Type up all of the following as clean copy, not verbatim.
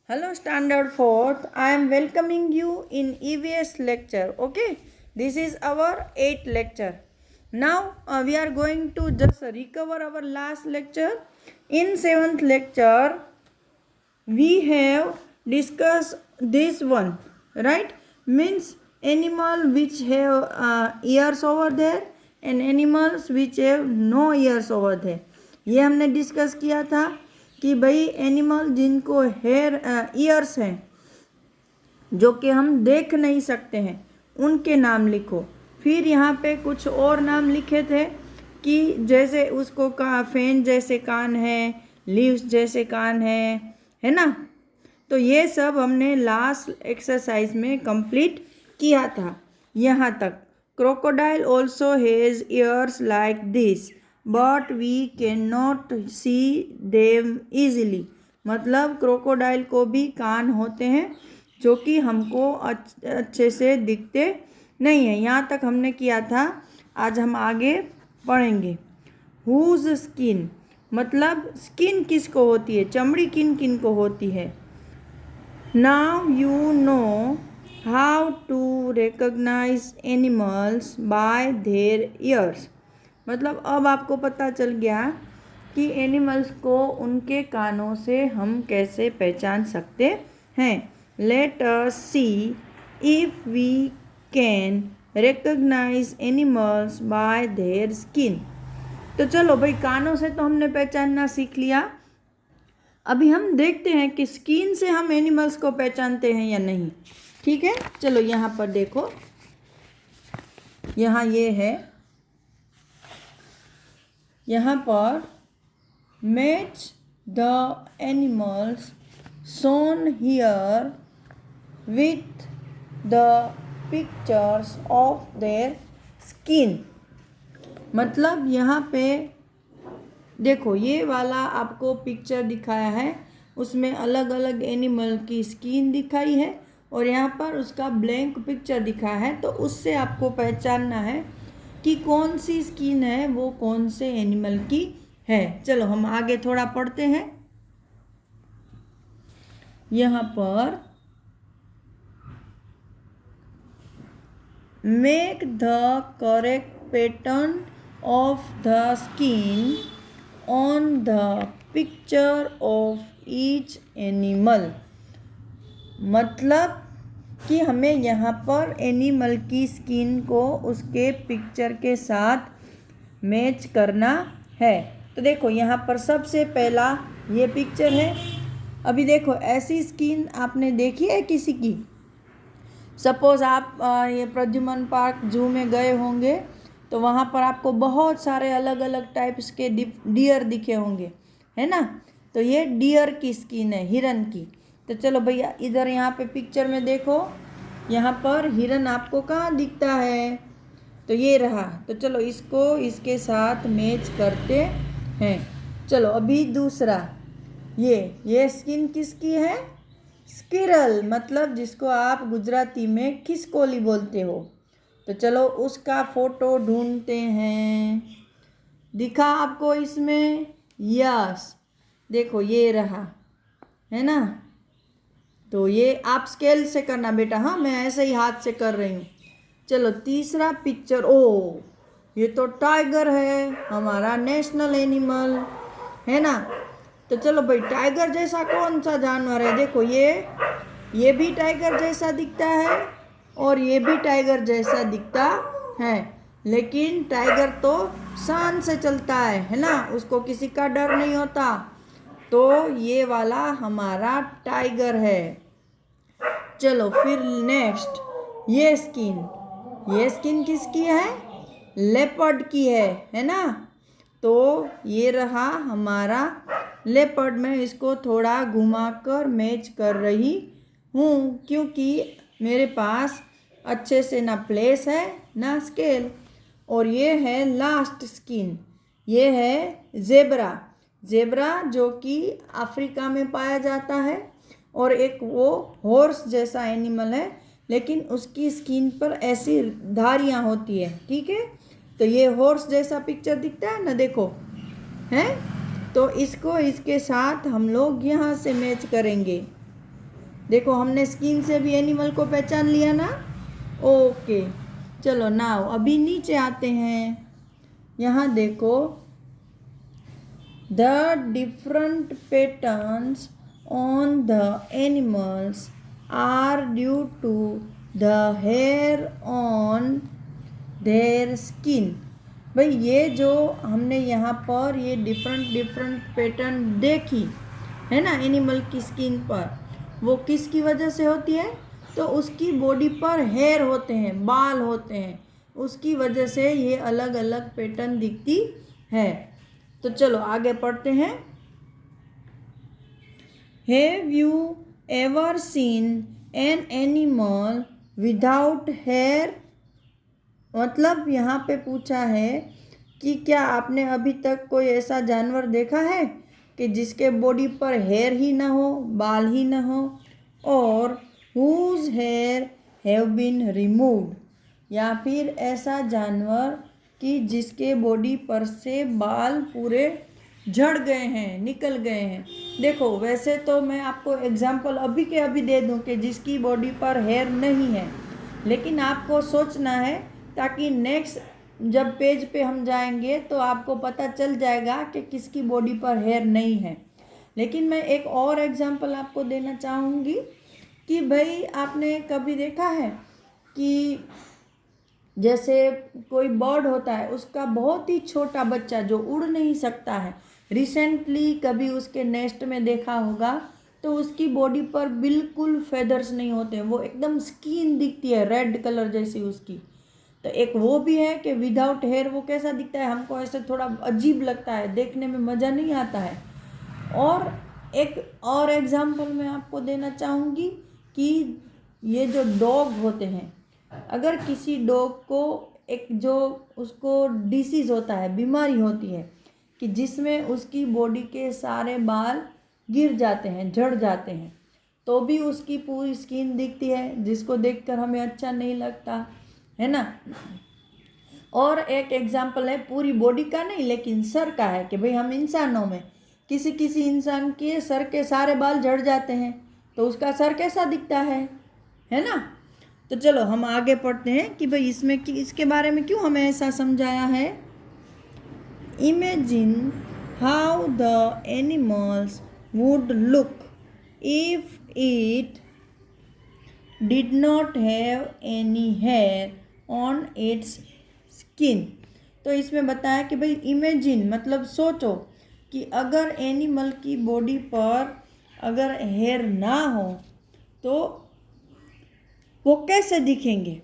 Hello, Standard 4th. I am welcoming you in EVS lecture. Okay, this is our 8th lecture. Now we are going to just recover our last lecture. In 7th lecture, we have discussed this one, right? Means animal which have ears over there and animals which have no ears over there. ये हमने discuss किया था कि भाई animal जिनको hair years हैं जो कि हम देख नहीं सकते हैं उनके नाम लिखो। फिर यहाँ पे कुछ और नाम लिखे थे कि जैसे उसको फैन जैसे कान है, लीव्स जैसे कान है ना। तो ये सब हमने लास्ट एक्सरसाइज में कंप्लीट किया था यहाँ तक। Crocodile also has ears like this but we can not see them easily. मतलब क्रोकोडाइल को भी कान होते हैं जो कि हमको अच्छे से दिखते नहीं है। यहाँ तक हमने किया था, आज हम आगे पढ़ेंगे। हुज स्किन, मतलब स्किन किसको होती है, चमड़ी किन किन को होती है। Now you know how to recognise animals by their ears. मतलब अब आपको पता चल गया कि एनिमल्स को उनके कानों से हम कैसे पहचान सकते हैं। Let us see if we can recognise animals by their skin. तो चलो भाई, कानों से तो हमने पहचानना सीख लिया। अभी हम देखते हैं कि स्किन से हम एनिमल्स को पहचानते हैं या नहीं। ठीक है, चलो यहाँ पर देखो, यहाँ ये है, यहाँ पर match the animals shown here with the pictures of their skin। मतलब यहाँ पे देखो, ये वाला आपको पिक्चर दिखाया है, उसमें अलग अलग एनिमल की स्किन दिखाई है और यहाँ पर उसका ब्लैंक पिक्चर दिखाया है। तो उससे आपको पहचानना है कि कौन सी स्किन है वो कौन से एनिमल की है। चलो हम आगे थोड़ा पढ़ते हैं। यहाँ पर make the correct pattern of the skin on the picture of each animal. मतलब कि हमें यहाँ पर एनिमल की स्किन को उसके पिक्चर के साथ मैच करना है। तो देखो, यहाँ पर सबसे पहला ये पिक्चर है। अभी देखो, ऐसी स्किन आपने देखी है किसी की? सपोज़ आप ये प्रद्युमन पार्क जू में गए होंगे तो वहाँ पर आपको बहुत सारे अलग अलग टाइप्स के डियर दिखे होंगे, है ना। तो ये डियर की स्किन है, हिरन की। तो चलो भैया, इधर यहाँ पे पिक्चर में देखो, यहाँ पर हिरन आपको कहाँ दिखता है? तो ये रहा। तो चलो इसको इसके साथ मैच करते हैं। चलो अभी दूसरा, ये स्किन किसकी है? स्किरल, मतलब जिसको आप गुजराती में खिसकोली बोलते हो। तो चलो उसका फोटो ढूंढते हैं। दिखा आपको इसमें? यस, देखो ये रहा, है ना। तो ये आप स्केल से करना बेटा, हाँ, मैं ऐसे ही हाथ से कर रही हूँ। चलो तीसरा पिक्चर, ओ ये तो टाइगर है, हमारा नेशनल एनिमल, है ना। तो चलो भाई, टाइगर जैसा कौन सा जानवर है? देखो ये भी टाइगर जैसा दिखता है और ये भी टाइगर जैसा दिखता है, लेकिन टाइगर तो शान से चलता है ना, उसको किसी का डर नहीं होता। तो ये वाला हमारा टाइगर है। चलो फिर नेक्स्ट, ये स्किन किसकी है? लेपर्ड की है ना। तो ये रहा हमारा लेपर्ड। मैं इसको थोड़ा घुमाकर मैच कर रही हूँ क्योंकि मेरे पास अच्छे से ना प्लेस है ना स्केल। और ये है लास्ट स्किन, ये है ज़ेब्रा जो कि अफ्रीका में पाया जाता है और एक वो हॉर्स जैसा एनिमल है, लेकिन उसकी स्किन पर ऐसी धारियाँ होती है। ठीक है, तो ये हॉर्स जैसा पिक्चर दिखता है ना, देखो, है। तो इसको इसके साथ हम लोग यहाँ से मैच करेंगे। देखो हमने स्किन से भी एनिमल को पहचान लिया ना। ओके, चलो नाउ अभी नीचे आते हैं। यहाँ देखो, the different patterns on the animals are due to the hair on their skin. भाई ये जो हमने यहाँ पर ये डिफरेंट पैटर्न देखी है ना एनिमल की स्किन पर, वो किसकी वजह से होती है? तो उसकी बॉडी पर हेयर होते हैं, बाल होते हैं, उसकी वजह से ये अलग अलग पैटर्न दिखती है। तो चलो आगे पढ़ते हैं। Have you ever seen an animal without hair? मतलब यहाँ पे पूछा है कि क्या आपने अभी तक कोई ऐसा जानवर देखा है कि जिसके बॉडी पर हेयर ही ना हो, बाल ही ना हो, और whose hair have been removed, या फिर ऐसा जानवर कि जिसके बॉडी पर से बाल पूरे झड़ गए हैं, निकल गए हैं। देखो वैसे तो मैं आपको एग्जाम्पल अभी के अभी दे दूं कि जिसकी बॉडी पर हेयर नहीं है, लेकिन आपको सोचना है ताकि नेक्स्ट जब पेज पे हम जाएंगे तो आपको पता चल जाएगा कि किसकी बॉडी पर हेयर नहीं है। लेकिन मैं एक और एग्जांपल आपको देना चाहूँगी कि भाई आपने कभी देखा है कि जैसे कोई बर्ड होता है, उसका बहुत ही छोटा बच्चा जो उड़ नहीं सकता है, रिसेंटली कभी उसके नेस्ट में देखा होगा तो उसकी बॉडी पर बिल्कुल फेदर्स नहीं होते हैं, वो एकदम स्किन दिखती है रेड कलर जैसी उसकी। तो एक वो भी है कि विदाउट हेयर वो कैसा दिखता है, हमको ऐसे थोड़ा अजीब लगता है, देखने में मज़ा नहीं आता है। और एक और एग्जांपल मैं आपको देना चाहूँगी कि ये जो डॉग होते हैं, अगर किसी डॉग को एक जो उसको डिसीज़ होता है, बीमारी होती है कि जिसमें उसकी बॉडी के सारे बाल गिर जाते हैं, झड़ जाते हैं, तो भी उसकी पूरी स्किन दिखती है, जिसको देखकर हमें अच्छा नहीं लगता है ना। और एक एग्जाम्पल है पूरी बॉडी का नहीं लेकिन सर का है कि भाई हम इंसानों में किसी किसी इंसान के सर के सारे बाल झड़ जाते हैं तो उसका सर कैसा दिखता है ना। तो चलो हम आगे पढ़ते हैं कि भाई इसमें कि इसके बारे में क्यों हमें ऐसा समझाया है। Imagine how the animals would look if it did not have any hair on its skin. तो इसमें बताया कि भाई इमेजिन मतलब सोचो कि अगर एनिमल की बॉडी पर अगर हेयर ना हो तो वो कैसे दिखेंगे।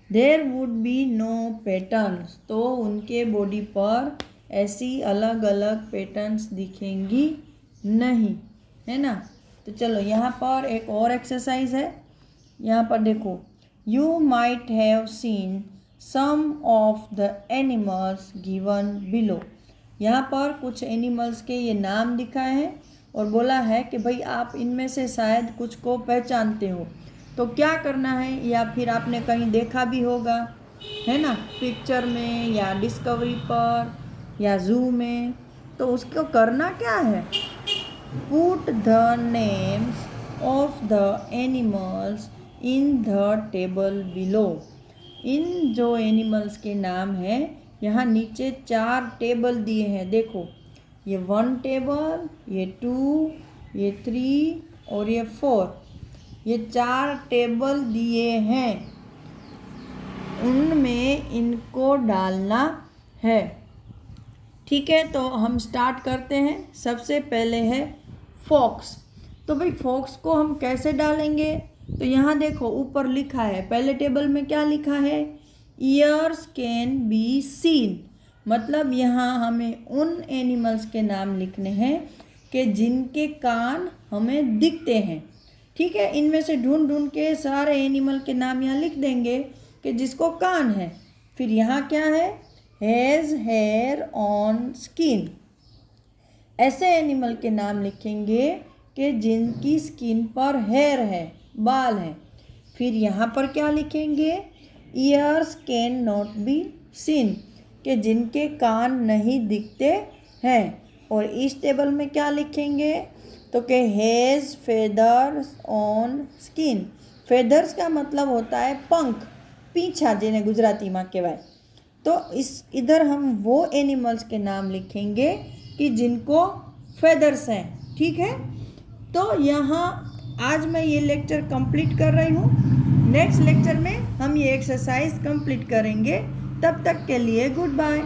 There would be no patterns, तो उनके बॉडी पर ऐसी अलग अलग पैटर्न्स दिखेंगी नहीं, है ना। तो चलो यहाँ पर एक और एक्सरसाइज है। यहाँ पर देखो, you might have seen some of the animals given below. यहाँ पर कुछ एनिमल्स के ये नाम दिखाए हैं और बोला है कि भाई आप इनमें से शायद कुछ को पहचानते हो। तो क्या करना है, या फिर आपने कहीं देखा भी होगा है ना, पिक्चर में या डिस्कवरी पर या जू में। तो उसको करना क्या है, Put the names of the animals in the table below। इन जो एनिमल्स के नाम हैं यहाँ नीचे 4 टेबल दिए हैं। देखो ये 1 टेबल, ये 2, ये 3 और ये 4, ये 4 टेबल दिए हैं, उनमें इनको डालना है। ठीक है, तो हम स्टार्ट करते हैं। सबसे पहले है फॉक्स। तो भाई फॉक्स को हम कैसे डालेंगे, तो यहाँ देखो ऊपर लिखा है, पहले टेबल में क्या लिखा है, ईयर्स कैन बी सीन। मतलब यहाँ हमें उन एनिमल्स के नाम लिखने हैं कि जिनके कान हमें दिखते हैं। ठीक है, इनमें से ढूंढ ढूंढ के सारे एनिमल के नाम यहाँ लिख देंगे कि जिसको कान है। फिर यहाँ क्या है, हैज़ हेयर ऑन स्किन। ऐसे एनिमल के नाम लिखेंगे कि जिनकी स्किन पर हेयर है, बाल हैं। फिर यहाँ पर क्या लिखेंगे, years can not be seen, कि जिनके कान नहीं दिखते हैं। और इस टेबल में क्या लिखेंगे, तो કે has feathers on skin. Feathers का मतलब होता है पंख, पीछा, જેને ગુજરાતીમાં કહેવાય। तो इधर हम वो एनिमल्स के नाम लिखेंगे कि जिनको फेदर्स हैं, ठीक है। तो यहाँ आज मैं ये लेक्चर कंप्लीट कर रही हूँ। नेक्स्ट लेक्चर में हम ये एक्सरसाइज कंप्लीट करेंगे। तब तक के लिए गुड बाय।